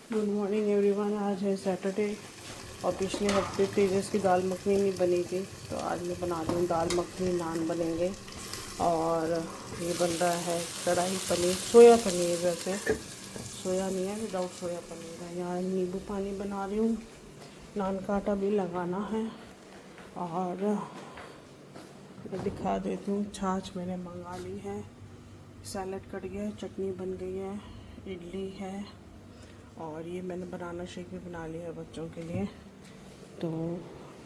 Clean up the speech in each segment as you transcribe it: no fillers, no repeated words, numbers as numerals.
Good morning everyone. आज है Saturday और पिछले हफ्ते तेजस की दाल मखनी नहीं बनी थी, तो आज मैं बना रही हूँ दाल मखनी। नान बनेंगे और ये बन रहा है कढ़ाई पनीर, सोया पनीर। वैसे सोया नहीं है, विदाउट सोया पनीर है। यहाँ नींबू पानी बना रही हूँ। नान का आटा भी लगाना है और मैं दिखा देती हूँ। छाछ मैंने मंगा ली है, सैलड कट गया, चटनी बन गई है, इडली है और ये मैंने बनाना शेक भी बना लिया है बच्चों के लिए। तो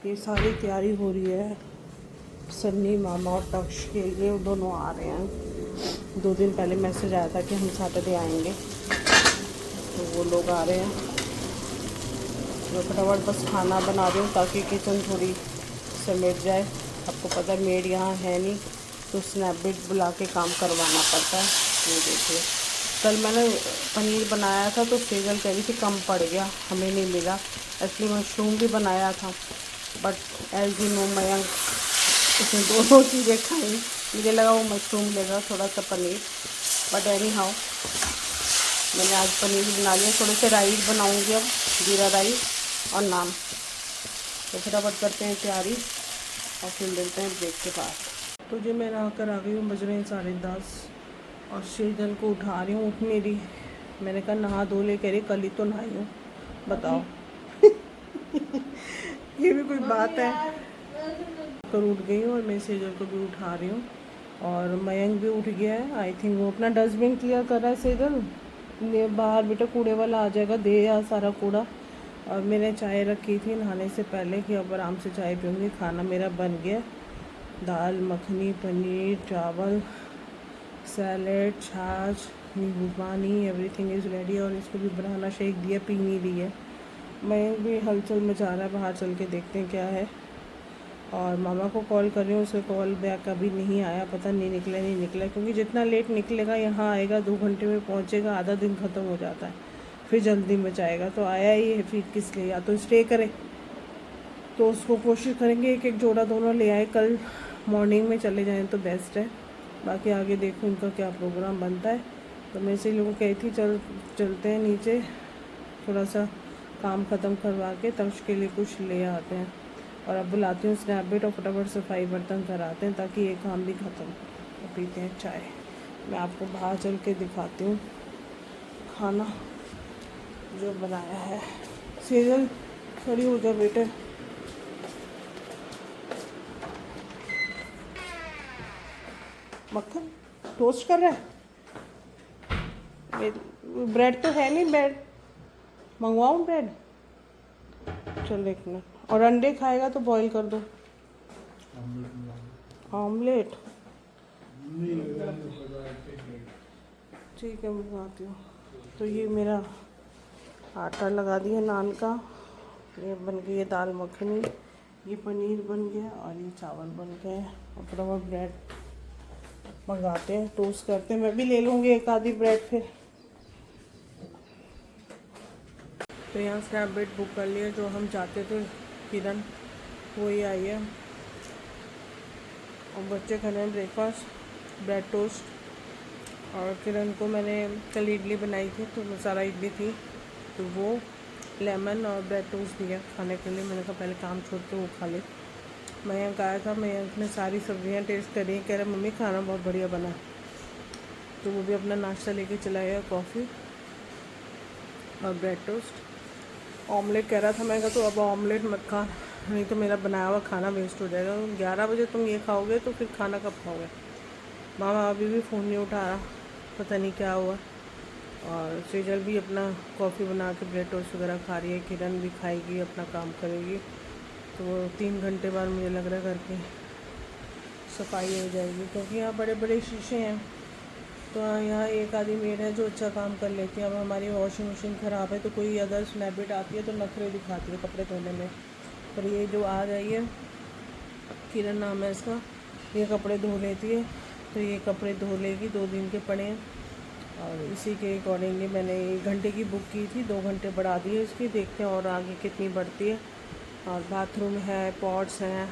ये सारी तैयारी हो रही है। सन्नी मामा और तक्ष के लिए दोनों आ रहे हैं। 2 दिन पहले मैसेज आया था कि हम सैटरडे आएंगे, तो वो लोग आ रहे हैं। मैं फटाफट बस खाना बना रही हूँ ताकि किचन थोड़ी समेट जाए। आपको पता है मेड यहाँ है नहीं, तो स्नैपडील बुला के काम करवाना पड़ता है। ये देखिए, कल मैंने पनीर बनाया था तो सेजल कह रही थी कम पड़ गया, हमें नहीं मिला। एक्चुअली मशरूम भी बनाया था, but as you know Mayank उसने दोनों चीज़ें खाई। मुझे लगा वो मशरूम लेगा, थोड़ा सा पनीर, बट एनी हाउ मैंने आज पनीर बना लिया। थोड़े से राइस बनाऊंगी अब, जीरा राइस और नान। तो फटाफट करते हैं तैयारी और फिर मिलते हैं ब्रेक के बाद। तो जी मैं आकर आ गई हूँ, बज रहे हैं 10:30 और सेजल को उठा रही हूँ। उठ नहीं रही। मैंने कहा नहा धो ले, कह रही कल ही तो नहाई हूँ, बताओ। ये भी कोई बात है। कर उठ गई हूँ और मैं सेजल को भी उठा रही हूँ और मयंक भी उठ गया है। आई थिंक वो अपना डस्टबिन क्लियर कर रहा है। सेजल बाहर बेटा कूड़े वाला आ जाएगा, दे यार सारा कूड़ा। और मैंने चाय रखी थी नहाने से पहले कि अब आराम से चाय पीऊँगी। खाना मेरा बन गया, दाल मखनी, पनीर, चावल, सैलेड, छाछ, नींबू पानी, एवरीथिंग इज़ रेडी। और इसको भी बनाना शेक दिया, पी नहीं रही है। मैं भी हलचल मचा रहा है, बाहर चल के देखते हैं क्या है। और मामा को कॉल कर रही हूँ, उसका कॉल बैक अभी नहीं आया, पता नहीं निकला, क्योंकि जितना लेट निकलेगा यहाँ आएगा 2 घंटे में पहुँचेगा, आधा दिन ख़त्म हो जाता है, फिर जल्दी मचाएगा। तो आया ही है फिर किस लिए, या तो स्टे करे। तो उसको कोशिश करेंगे एक जोड़ा दोनों ले आए, कल मॉर्निंग में चले जाएँ तो बेस्ट है। बाकी आगे देखो इनका क्या प्रोग्राम बनता है। तो मैं इसी लोगों को कही थी चलते हैं नीचे, थोड़ा सा काम ख़त्म करवा के तब उसके लिए कुछ ले आते हैं। और अब बुलाती हूँ स्नैपडील और फटाफट सफाई बर्तन कराते हैं ताकि ये काम भी ख़त्म। और पीते हैं चाय। मैं आपको बाहर चल के दिखाती हूँ खाना जो बनाया है। सीजल खड़ी हो जा बेटे। मक्खन टोस्ट कर रहा है। ब्रेड तो है नहीं, ब्रेड मंगवाऊँ ब्रेड? चल 1 मिनट। और अंडे खाएगा तो बॉईल कर दो। ऑमलेट ठीक है, मंगवाती हूँ। तो ये मेरा आटा लगा दिया नान का, ये बन गई है दाल मखनी, ये पनीर बन गया और ये चावल बन गए। और फटाफट ब्रेड मंगाते हैं, टोस्ट करते हैं। मैं भी ले लूँगी एक आधी ब्रेड फिर। तो यहाँ स्नैपडील बुक कर लिया, जो हम चाहते थे किरण वही आई है। और बच्चे खा रहे हैं ब्रेकफास्ट, ब्रेड टोस्ट। और किरण को मैंने कल इडली बनाई थी तो मसाला इडली थी, तो वो लेमन और ब्रेड टोस्ट दिया खाने के लिए। मैंने कहा पहले काम छोड़ के वो खा ले। मयंक आया था, मयंक ने सारी सब्जियां टेस्ट करी, कह रहा मम्मी खाना बहुत बढ़िया बना। तो वो भी अपना नाश्ता लेके चला गया, कॉफ़ी और ब्रेड टोस्ट। ऑमलेट कह रहा था, मैं कहा तो अब ऑमलेट मत खा, नहीं तो मेरा बनाया हुआ खाना वेस्ट हो जाएगा। 11 बजे तुम ये खाओगे तो फिर खाना कब खाओगे? मामा अभी भी फ़ोन नहीं उठा रहा, पता नहीं क्या हुआ। और सेजल भी अपना कॉफ़ी बना के ब्रेड टोस्ट वगैरह खा रही है। किरण भी खाएगी, अपना काम करेगी। तो वो 3 घंटे बाद मुझे लग रहा है घर की सफाई हो जाएगी, क्योंकि यहाँ बड़े बड़े शीशे हैं। तो यहाँ एक आधी मेड है जो अच्छा काम कर लेती है। अब हमारी वॉशिंग मशीन ख़राब है तो कोई अदर स्नैपडील आती है तो नखरे दिखाती है कपड़े धोने में। पर ये जो आ गई है, किरण नाम है इसका, ये कपड़े धो लेती है। तो ये कपड़े धो लेगी, 2 दिन के पड़े हैं। और इसी के अकॉर्डिंगली मैंने 1 घंटे की बुक की थी, 2 घंटे बढ़ा दी है इसकी। देखते हैं और आगे कितनी बढ़ती है। और बाथरूम है, पॉट्स हैं,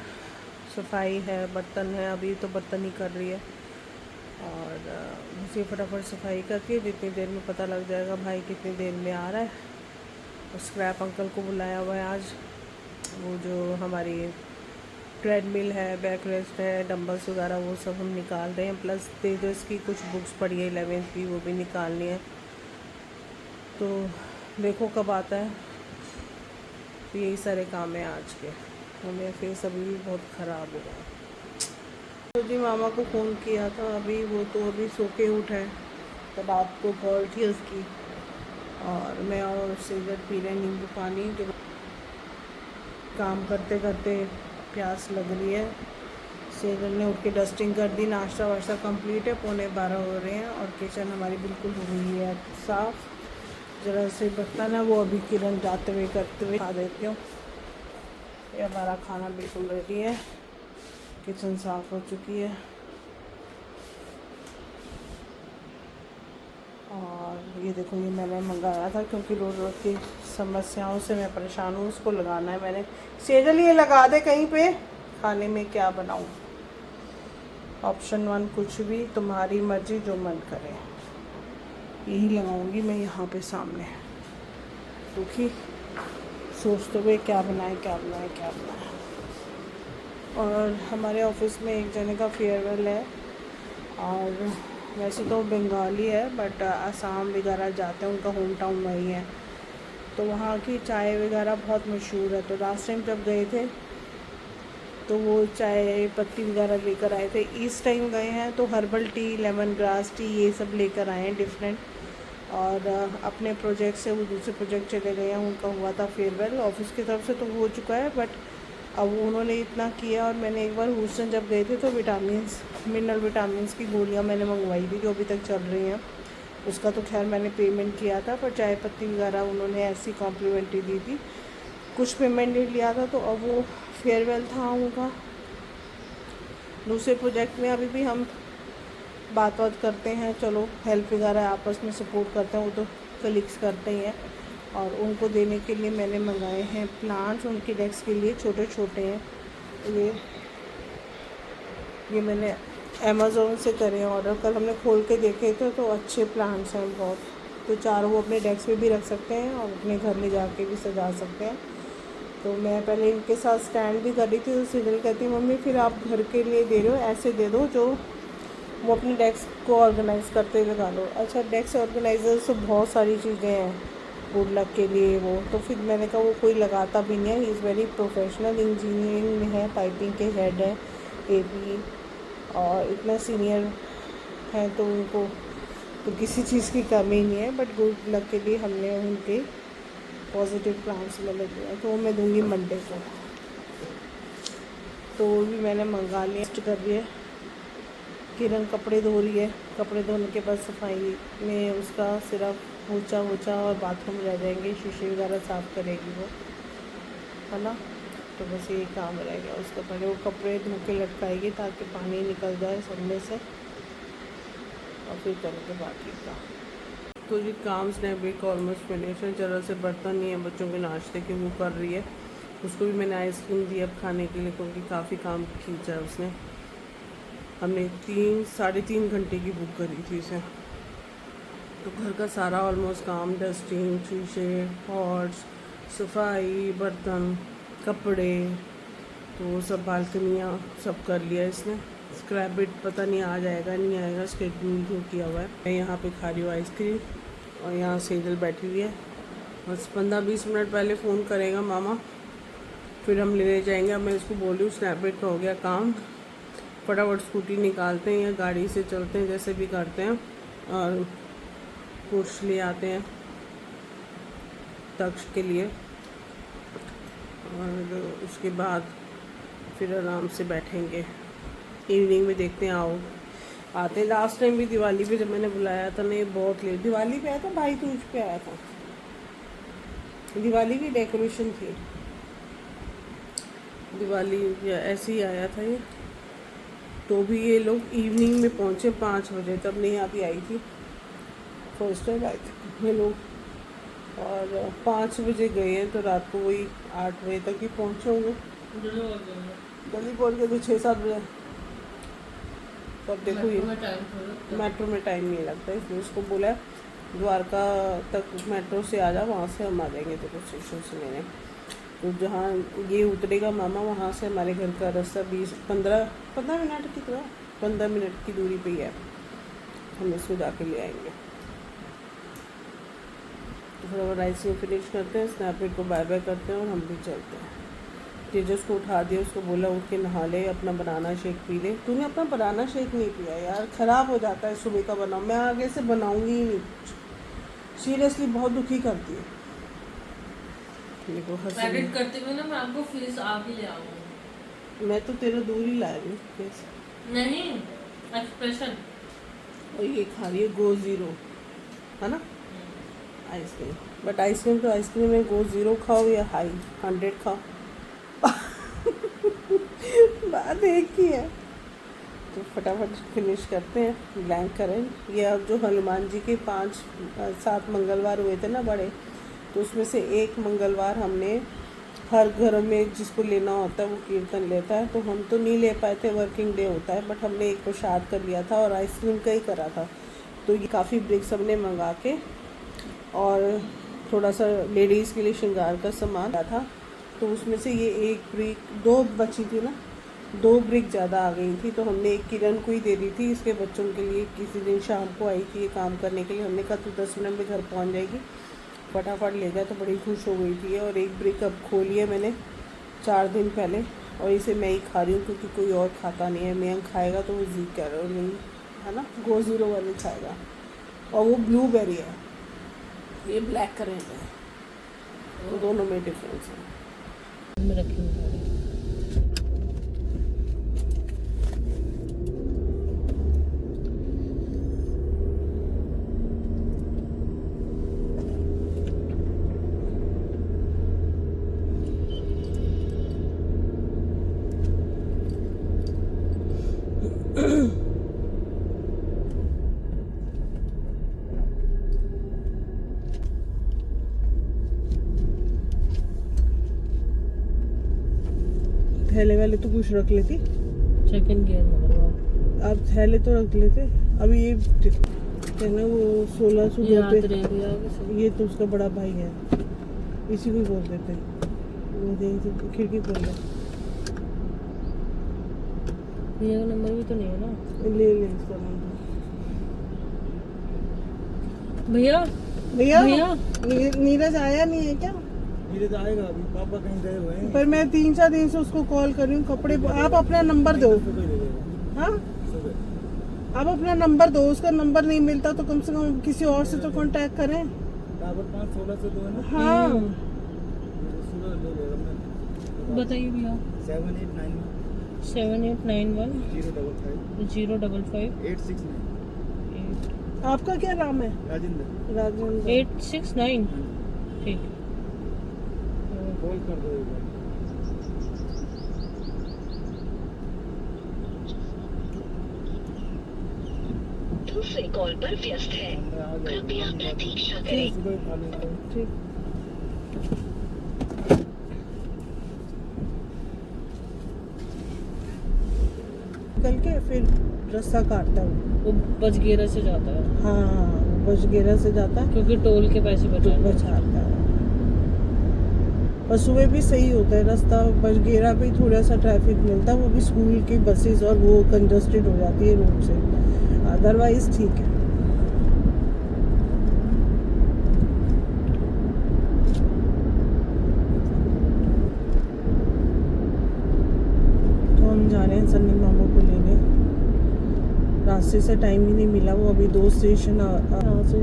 सफाई है, बर्तन है। अभी तो बर्तन ही कर रही है। और उसे फटाफट सफाई करके जितनी देर में पता लग जाएगा भाई कितनी देर में आ रहा है, स्क्रैप अंकल को बुलाया हुआ है आज। वो जो हमारी ट्रेडमिल है, बैक रेस्ट है, डंबल्स वगैरह वो सब हम निकाल रहे हैं। प्लस तेजस की कुछ बुक्स पड़ी है 11th की, वो भी निकालनी है। तो देखो कब आता है। तो यही सारे काम हैं आज के। तो मेरा फेस अभी भी बहुत ख़राब हो गया। तो जी मामा को फ़ोन किया था अभी, वो तो अभी सो के उठा है। तो रात को कॉल थी उसकी, और मैं और सिगरेट पी रहे नींबू पानी। जो काम करते करते प्यास लग रही है। सेजल ने उठ के डस्टिंग कर दी, नाश्ता वाश्ता कंप्लीट है। 11:15 हो रहे हैं और किचन हमारी बिल्कुल हो गई है साफ़। ज़रा से बर्तन है वो अभी किरण जाते हुए करते हुए खा देती हूँ। ये हमारा खाना बिल्कुल रेडी है, किचन साफ़ हो चुकी है। और ये देखो, ये मैंने मंगाया था क्योंकि रोज़ रोज़ की समस्याओं से मैं परेशान हूँ। उसको लगाना है मैंने। सेजल ये लगा दे कहीं पे। खाने में क्या बनाऊँ? ऑप्शन 1 कुछ भी, तुम्हारी मर्जी, जो मन करे यही लगाऊंगी मैं यहाँ पे सामने। क्योंकि सोचते हुए क्या बनाए क्या बनाए क्या बनाए। और हमारे ऑफिस में एक जने का फेयरवेल है, और वैसे तो बंगाली है बट असम वगैरह जाते हैं, उनका होम टाउन वही है। तो वहाँ की चाय वगैरह बहुत मशहूर है। तो लास्ट टाइम जब गए थे तो वो चाय पत्ती वगैरह लेकर आए थे। इस टाइम गए हैं तो herbal tea, lemon grass tea, ये सब लेकर आए हैं डिफरेंट। और अपने प्रोजेक्ट से वो दूसरे प्रोजेक्ट चले गए हैं। उनका हुआ था फेयरवेल ऑफिस की तरफ से, तो हो चुका है। बट अब उन्होंने इतना किया, और मैंने एक बार ह्यूस्टन जब गए थे तो मिनरल विटामिन्स की गोलियां मैंने मंगवाई थी जो अभी तक चल रही हैं। उसका तो खैर मैंने पेमेंट किया था, पर चाय पत्ती वगैरह उन्होंने ऐसी कॉम्प्लीमेंट्री दी थी, कुछ पेमेंट नहीं लिया था। तो अब वो फेयरवेल था उनका। दूसरे प्रोजेक्ट में अभी भी हम बात करते हैं, चलो हेल्प वगैरह आपस में सपोर्ट करते हैं, वो तो कलीग्स करते ही हैं। और उनको देने के लिए मैंने मंगाए हैं प्लांट्स, उनकी डेस्क के लिए छोटे छोटे हैं। ये मैंने अमेज़ोन से करे हैं ऑर्डर। कल हमने खोल के देखे थे तो अच्छे प्लांट्स हैं बहुत। तो चारों वो अपने डेस्क पे भी रख सकते हैं और अपने घर ले जाके भी सजा सकते हैं। तो मैं पहले इनके साथ स्टैंड भी कर रही थी, तो सिजल कहती मम्मी फिर आप घर के लिए दे रहे हो, ऐसे दे दो जो वो अपने डेस्क को ऑर्गेनाइज़ करते हुए लगा लो। अच्छा, डेस्क ऑर्गेनाइजर से बहुत सारी चीज़ें हैं गुड लक के लिए वो। तो फिर मैंने कहा वो कोई लगाता भी नहीं है। He is very professional, engineering में है, पाइपिंग के हेड है AP, और इतना सीनियर है तो उनको तो किसी चीज़ की कमी नहीं है। बट गुड लक के लिए हमने उनके पॉजिटिव प्लान्स में लगे हैं, तो वो मैं दूँगी मंडे को। तो वो भी मैंने मंगा लिया, कर रही है। किरण कपड़े धो रही है, कपड़े धोने के बाद सफाई में उसका सिर्फ पोछा वोछा और बाथरूम रह जाएंगे, शीशे वगैरह साफ़ करेगी वो, है ना। तो बस यही काम रह गया उसका। पहले वो कपड़े धो के लटकाएगी ताकि पानी निकल जाए सब में से, और फिर करेंगे बाकी काम। तो जी काम स्नैप ऑलमोस्ट फिनिश है। जरा से बर्तन नहीं है बच्चों के नाश्ते के, वो कर रही है। उसको भी मैंने आइसक्रीम दी अब खाने के लिए, क्योंकि काफ़ी काम खींचा है उसने। हमने 3-3.5 घंटे की बुक करी थी इसे। तो घर का सारा ऑलमोस्ट काम, डस्टिंग, शीशे, पॉट्स, सफाई, बर्तन, कपड़े, तो सब बालकनियाँ सब कर लिया इसने। स्क्रैप बिट पता नहीं आ जाएगा नहीं आएगा, शेड्यूल जो किया हुआ है। मैं यहाँ पे खा रही हूँ आइसक्रीम, और यहाँ सेजल बैठी हुई है। बस 15-20 मिनट पहले फ़ोन करेगा मामा, फिर हम ले जाएंगे। अब मैं इसको बोल रही हूँ स्नैप बिट का हो गया काम, फटाफट स्कूटी निकालते हैं या गाड़ी से चलते हैं, जैसे भी करते हैं, और कुछ ले आते हैं तक्ष के लिए। और उसके बाद फिर आराम से बैठेंगे। इवनिंग में देखते हैं आओ आते हैं। लास्ट टाइम भी दिवाली पे जब मैंने बुलाया था, नहीं बहुत लेट, दिवाली पे आया था, भाई दूज पे आया था, दिवाली की डेकोरेशन थी, दिवाली ऐसे ही आया था ये। तो भी ये लोग इवनिंग में पहुँचे 5 बजे, तब नहीं अभी आई थी, फर्स्ट टाइम आए थे ये लोग। और 5 बजे गए हैं, तो रात को वही 8 बजे तक ही पहुँचे होंगे। जल्दी पहुँच गए तो 6-7 बजे। तो अब देखो ये मेट्रो में टाइम नहीं लगता, इसलिए उसको बोला द्वारका तक मेट्रो से आ जा, वहाँ से हम आ जाएंगे तेरे को स्टेशन से लेने। तो जहाँ ये उतरेगा मामा, वहाँ से हमारे घर का रास्ता 15 मिनट की तरह 15 मिनट की दूरी पे ही है। हम इसको जाके ले आएंगे। तो थोड़ा राइस में फिनिश करते हैं, स्नैपडेट को बाय बाय करते हैं और हम भी चलते हैं। तेजस को उठा दिया, उसको बोला उठ के नहा ले, अपना बनाना शेक पी ले। तूने अपना बनाना शेक नहीं पिया यार, ख़राब हो जाता है सुबह का बनाओ। मैं आगे से बनाऊंगी ही नहीं, सीरियसली बहुत दुखी करती है। देखो एडिट करते हुए ना मैं आपको फेस आप ही ले आऊंगी। मैं तो तेरा दूर ही ला रही हूँ फेस, नहीं एक्सप्रेशन। और ये खा रही है गो ज़ीरो, है ना आइसक्रीम। बट आइसक्रीम तो आइसक्रीम में गो ज़ीरो खाओ या हाई 100 खाओ, बात एक ही है। तो फटाफट फिनिश करते हैं, ब्लैंक करें। ये अब जो हनुमान जी के 5-7 मंगलवार हुए थे ना बड़े, तो उसमें से एक मंगलवार हमने हर घर में जिसको लेना होता है वो कीर्तन लेता है, तो हम तो नहीं ले पाए थे, वर्किंग डे होता है। बट हमने एक प्रसाद कर लिया था और आइसक्रीम का ही करा था। तो ये काफ़ी ब्रिक्स हमने मंगा के और थोड़ा सा लेडीज़ के लिए श्रृंगार का सामान था, तो उसमें से ये एक ब्रिक 2 बची थी ना, 2 ब्रिक ज़्यादा आ गई थी। तो हमने एक किरण को ही दे दी थी, इसके बच्चों के लिए। किसी दिन शाम को आई थी ये काम करने के लिए, हमने कहा तू 10 मिनट में घर पहुंच जाएगी, फटाफट ले गया। तो बड़ी खुश हो गई थी। और एक ब्रिक अब खोली है मैंने 4 दिन पहले, और इसे मैं ही खा रही हूँ क्योंकि कोई और खाता नहीं है। मैं खाएगा तो वो जी कह रहा नहीं है ना, गो ज़ीरो वाली खाएगा। और वो ब्लूबेरी है, ये ब्लैक करेंट है, तो दोनों में डिफरेंस है। मैं रखी हूँ थैले वाले तो कुछ रख लेती, सेकंड गियर में आप थैले तो रख लेते। अभी ये कहना वो 1600 पे, ये तो उसका बड़ा भाई है, इसी को बोल देते हैं। वो देख खिड़की खोल ले, भैया का नंबर भी तो नहीं है ना, ले इसका नंबर। भैया भैया भैया नीरज आया नहीं है क्या? नीरज आएगा अभी, पापा कहीं गए हुए हैं। पर मैं 3-4 दिन से उसको कॉल कर रही हूँ। कपड़े आप अपना नंबर दो। सुबह दे देगा। हाँ सुबह आप अपना नंबर दो, उसका नंबर नहीं मिलता तो कम से कम किसी और से तो कांटेक्ट करें। टावर 5-16 से 2 है ना। हाँ सुबह ले लेगा। मैं बताइए भैया। 7891 7891 055 055 869 आपका क्या नाम है? राजेंद्र। राजेंद्र। 869 ठीक। कॉल कर दो एक बार। दूसरे कॉल पर व्यस्त है, कृपया प्रतीक्षा करें। सुबह खा लेंगे। ठीक। निकल के फिर रास्ता काटता है वो बजगेरा से जाता है हाँ बजगेरा से जाता है, क्योंकि टोल के पैसे तो बचाने। बचाता है। और सुबह भी सही होता है रास्ता, बजगेरा पे थोड़ा सा ट्रैफिक मिलता है, वो भी स्कूल की बसेस और वो कंजस्टेड हो जाती है रोड से, अदरवाइज ठीक है। तो हम जा रहे हैं सन्नी मामा को लेने, रास्ते से टाइम ही नहीं मिला। वो अभी 2 स्टेशन यहाँ से,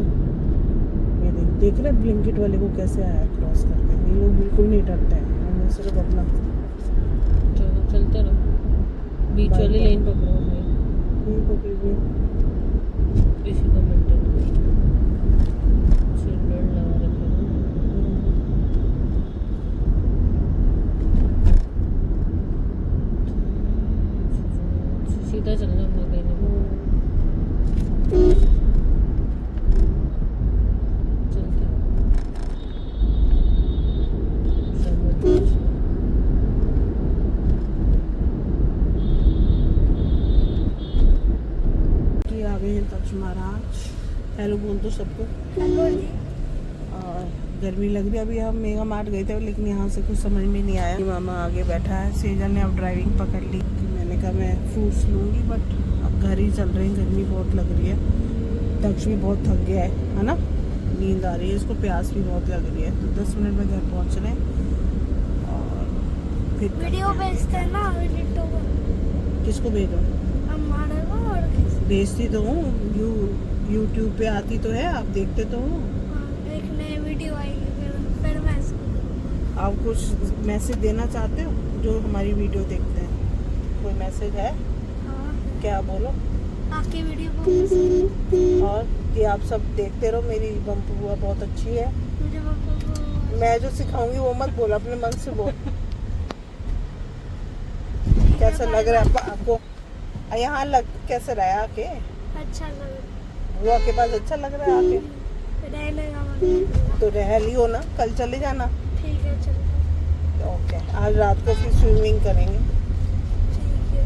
ये देख रहे ब्लिंकिट वाले को कैसे आया क्रॉस करके। ये लोग बिल्कुल नहीं डरते हैं, हमें सिर्फ अपना चलो चलते रहो, बीच वाली लाइन पकड़ो। ये पकड़िए। इसी को मेंटेन सीट बेल्ट लगा रखे सीधा चलना हम लोग कहीं आ गए हैं तक्ष महाराज। हेलो बोल दो सबको। और गर्मी लग रही है। अभी हम मेगा मार्ट गए थे लेकिन यहाँ से कुछ समझ में नहीं आया। मामा आगे बैठा है, सेजल ने अब ड्राइविंग पकड़ ली। मैंने कहा मैं फ्रूट्स लूँगी बट अब घर ही चल रहे हैं, गर्मी बहुत लग रही है। तक्ष भी बहुत थक गया है ना, नींद आ रही है, इसको प्यास भी बहुत लग रही है। तो 10 मिनट में घर पहुँच रहे हैं और फिर वीडियो भेजते हैं ना यूट्यूब पर। किसको भेजो? हमारे को और किसी भेजती तो हूँ, यूट्यूब पे आती तो है, आप देखते तो हो। एक नई वीडियो आएगी फिर मैं आप कुछ मैसेज देना चाहते हो जो हमारी वीडियो देखते हैं? कोई मैसेज है? क्या बोलो। आपकी वीडियो को और कि आप सब देखते रहो, मेरी बम्पू बुआ बहुत अच्छी है। मुझे पापा मैं जो सिखाऊंगी वो मत बोल, अपने मन से बोल। कैसा लग रहा है आपको यहाँ? कैसे रहा है आके? अच्छा लग रहा बुआ के पास अच्छा लग रहा है आके? है। रहने का मन तो रह लियो ना, कल चले जाना। ठीक है चलता ओके, आज रात को फिर स्विमिंग करेंगे। ठीक है।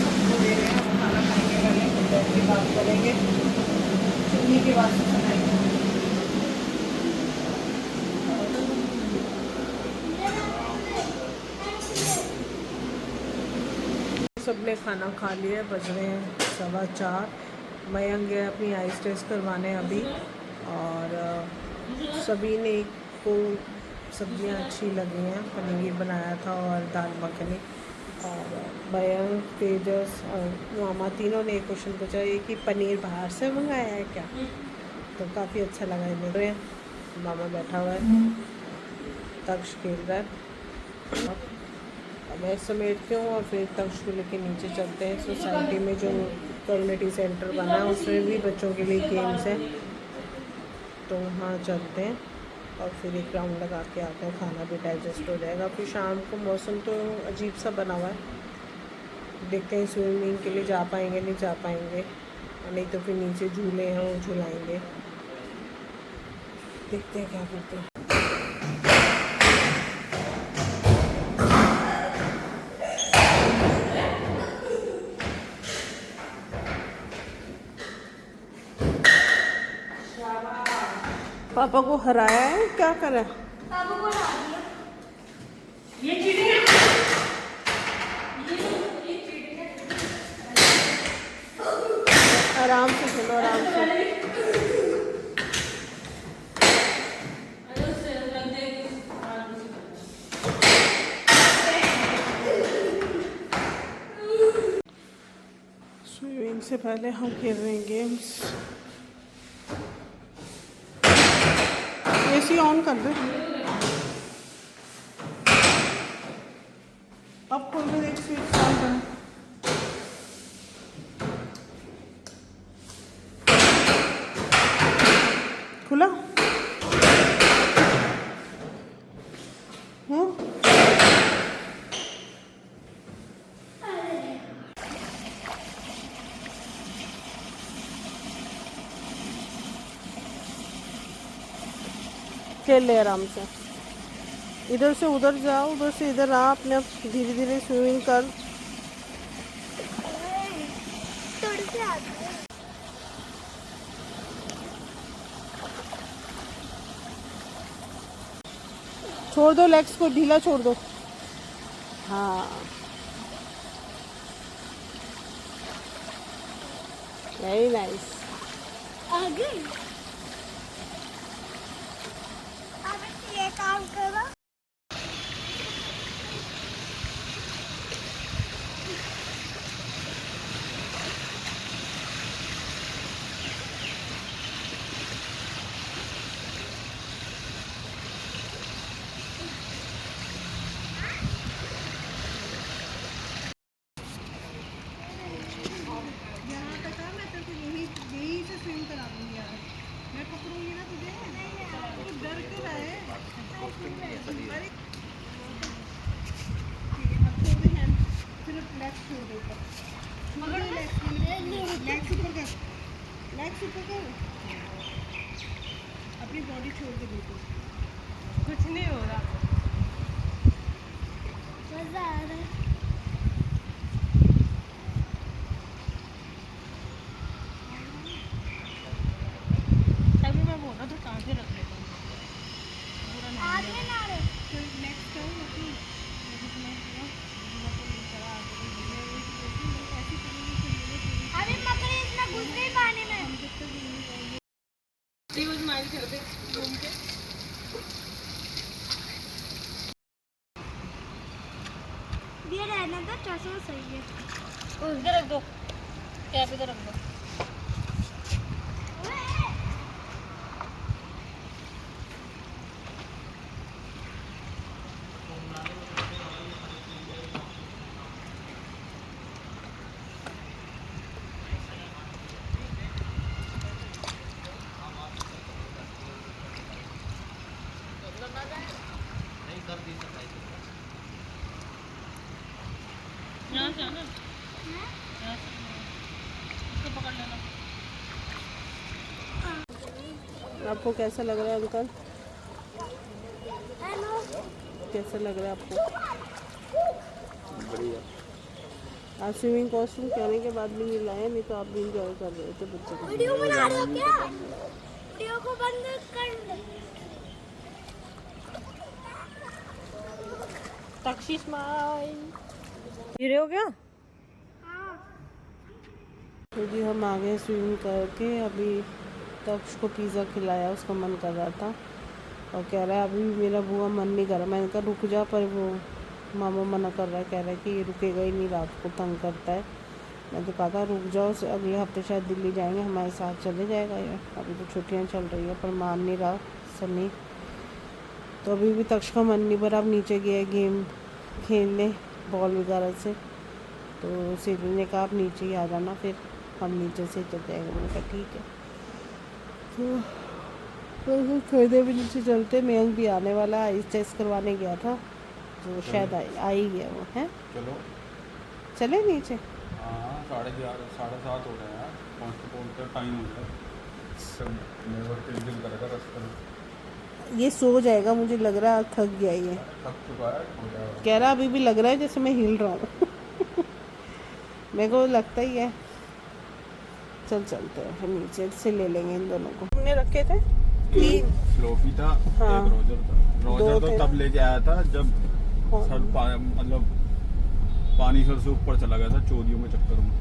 सबको दे रहे हैं, खाना खाएंगे, पहले बैठ के बात करेंगे, चुन्नी के बाद से खाएंगे। सबने खाना खा लिया, बज रहे हैं 4:15। मयंक गया अपनी आइस टेस्ट करवाने अभी, और सभी ने को सब्जियां अच्छी लगी हैं। पनीर बनाया था और दाल मखनी। और मयंक, तेजस और मामा तीनों ने एक क्वेश्चन पूछा, ये कि पनीर बाहर से मंगाया है क्या? तो काफ़ी अच्छा लगा इन्हें। मामा बैठा हुआ है, तक्ष खेल रहा है। अब मैं समेटती हूँ और फिर तक्ष को लेके नीचे चलते हैं। सोसाइटी में जो कम्युनिटी सेंटर बना है उसमें भी बच्चों के लिए गेम्स हैं, तो वहाँ चलते हैं और फिर एक राउंड लगा के आते हैं। खाना भी डाइजेस्ट हो जाएगा। फिर शाम को मौसम तो अजीब सा बना हुआ है, देखते हैं स्विमिंग के लिए जा पाएंगे नहीं जा पाएंगे, नहीं तो फिर नीचे झूले हैं वो झूलाएंगे। देखते हैं क्या करते हैं। पापा को हराया है, क्या करा है? पापा को ला दिया। आराम से खेलो, आराम से। स्विमिंग से पहले हम खेल रहे हैं गेम्स। एसी ऑन कर दे। अब खोल के देख, स्विच ऑन कर। खुला? हाँ? खेल ले आराम से। इधर से उधर जाओ, उधर से इधर आ, अपने धीरे धीरे स्विमिंग कर। थोड़ी सी आती है। छोड़ दो, लेग्स को ढीला छोड़ दो। हाँ, वेरी नाइस। आगे अब ये काम करो। यही से स्विम करा दूंगी यार, मैं पकड़ूंगी ना तुझे। तू डर क्यों रहा है? अरे ठीक है, अब छोड़ दे हैंड, फिर लेग्स छोड़ दे ऊपर। लेग्स ऊपर कर, लेग्स ऊपर कर, अपनी बॉडी छोड़ के बिल्कुल। कुछ नहीं हो रहा। मजा आ रहा है। फिर भी घूम के। ये रहने दो, चश्मा सही है। इधर रख दो, कैप इधर रख दो। यहाँ से आना, यहाँ से इसको पकड़ लेना। आपको कैसा लग रहा है अंकल? हेलो। कैसा लग रहा है आपको? बढ़िया। आज स्विमिंग कॉस्ट्यूम कहने के बाद भी नहीं लाए, नहीं तो आप भी इंजॉय कर रहे थे बच्चे को। वीडियो बना रहे हो क्या? वीडियो को बंद कर दे। तक्षी स्माइल। गिरे हो क्या? हाँ। तो जी हम आ गए स्विमिंग करके। अभी तक्ष को पिज़्ज़ा खिलाया, उसका मन कर रहा था और कह रहा है अभी भी मेरा बुआ मन नहीं कर रहा। मैंने कहा रुक जा, पर वो मामा मना कर रहा है, कह रहा है कि ये रुकेगा ही नहीं, रात को तंग करता है। मैं तो कहा था रुक जाओ, अगले हफ्ते शायद दिल्ली जाएंगे, हमारे साथ चले जाएगा ये। अभी तो छुट्टियां चल रही है, पर मान नहीं रहा सनी। तो अभी भी तक्ष का मन नहीं भरा। अब नीचे गया गेम खेलने बॉल वगैरह से, तो सीधे ने कहा आप नीचे ही आ जाना, फिर हम नीचे से चल जाएंगे। मैंने कहा ठीक है। तो थोड़ी देर भी नीचे चलते। मयंक भी आने वाला है, आइस टेस्ट करवाने गया था, तो शायद आ ही गया वो है। चलो चले नीचे। हाँ 11:30 7:30 हो रहे हैं, पहुँचते टाइम हो गया। मेरे को दिल करेगा रास्ते में। ये सो जाएगा, मुझे लग रहा है थक गया ये। थक चुका है, हो जाएगा। कह रहा अभी भी लग रहा है जैसे मैं हिल रहा हूँ। मेरे को लगता ही है। चल चलते हैं फिर नीचे से ले लेंगे इन दोनों को। हमने रखे थे 3 फ्लोफी था, हाँ। एक रोजर था। रोजर दो तो थे तब लेके आया था जब हाँ। मतलब पानी सर से ऊपर चला गया था चोरियों के चक्कर में।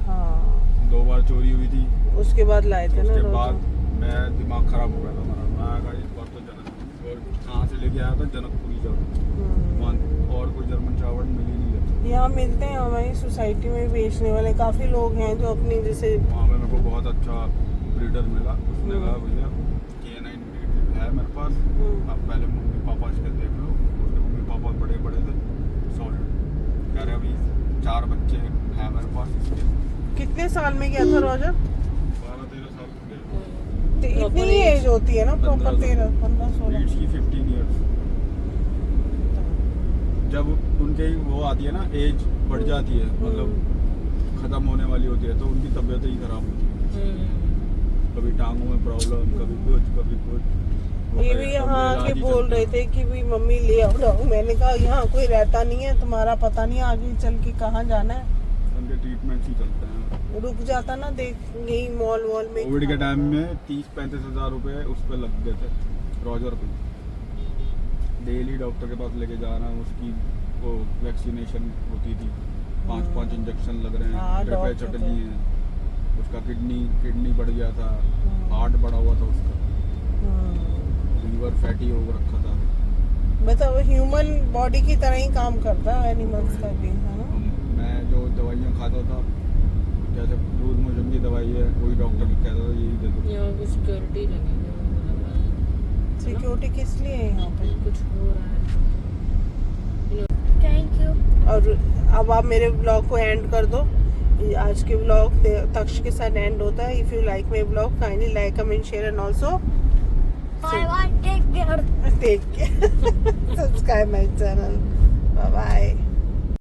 हाँ 2 बार चोरी हुई थी। उसके बाद लाए थे ना उसके रोज। बाद मैं दिमाग खराब हो गया था मेरा। मैं कहा इस बार तो जनक, और कहाँ से लेके आया था जनकपुरी चावल, और कोई जर्मन चावल मिल ही नहीं रहा। यहाँ मिलते हैं हमारी सोसाइटी में बेचने वाले काफ़ी लोग हैं जो अपनी जैसे। वहाँ पे मेरे को बहुत अच्छा ब्रीडर मिला। उसने कहा भैया K9 ब्रीड है मेरे पास, आप पहले मम्मी पापा इसके देख लो। उसके मम्मी पापा बड़े बड़े थे, सॉलिड। कह रहे अभी 4 बच्चे हैं मेरे पास इसके। कितने साल में गया था रोजर? 12-13 साल के तो इतनी ही एज होती है ना प्रॉपर? 13-15-16 ब्रीड्स की 15 ईयर्स। जब उनके वो आती है ना, एज बढ़ जाती है, मतलब खत्म होने वाली होती है, तो उनकी तबीयत ही खराब होती है। कभी टांगों में प्रॉब्लम, कभी कुछ कभी कुछ। ये भी यहाँ आके बोल रहे थे कि भी मम्मी ले आओ। मैंने कहा यहाँ कोई रहता नहीं है, तुम्हारा पता नहीं आगे चल के कहाँ जाना है। उनके ट्रीटमेंट ही चलते हैं। रुक जाता ना, देख यही मॉल वॉल में। कोविड के टाइम में 30-35 हज़ार रुपए उस पर लग गए थे रोजर पे। डेली डॉक्टर के पास लेके जाना, उसकी वो वैक्सीनेशन होती थी, 5-5 इंजेक्शन लग रहे हाँ, हैं, ट्रिपल डॉक्टर चटनी है। उसका किडनी बढ़ गया था, हार्ट बढ़ा हुआ था उसका, लीवर फैटी हो रखा था। मतलब ह्यूमन बॉडी की तरह ही काम करता है एनिमल्स का भी, है ना? मैं जो दवाइयाँ खाता था, जैसे लूज मोशन की दवाई है, कोई डॉक्टर कहता था यही दे दो। यहाँ पे सिक्योरिटी लगेगी। सिक्योरिटी किस लिए है यहाँ पे? कुछ हो रहा है। Thank you. और अब आप मेरे ब्लॉग को एंड कर दो। आज के ब्लॉग तक्ष के साथ एंड होता है। If you like my blog kindly like, comment, share and also bye bye, take care. Take care, subscribe my channel. Bye bye.